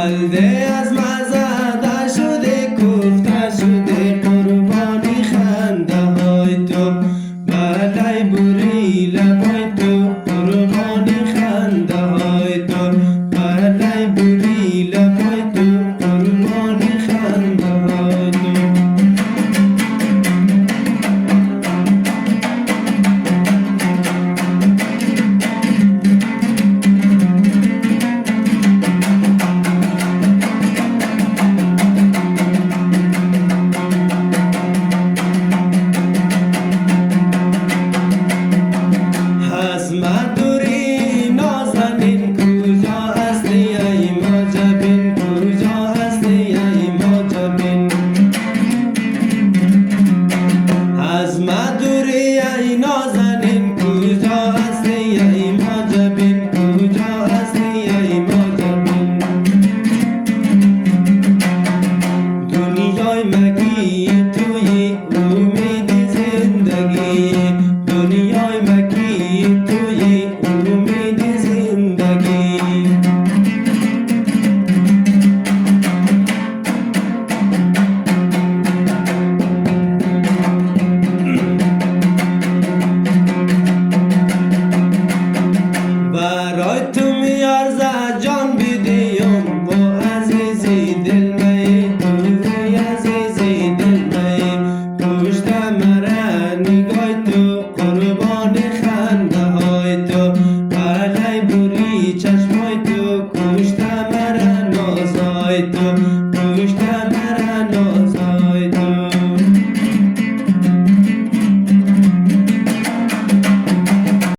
خنده از مزه شده کوفته شده قربانی خنده های تو بلای بوری لبای تو قربانی خنده های تو بلای بوری لبای تو قربانی خنده های تو مدوری نازنین کجا هستی ای ماجبین کجا هستی ای ماجبین از مدوری ای نازنین کجا هستی ای ماجبین کجا هستی ای ماجبین دنیای مگی توی امید زندگی دنیای مگی توی امید زندگی برای تو میارزم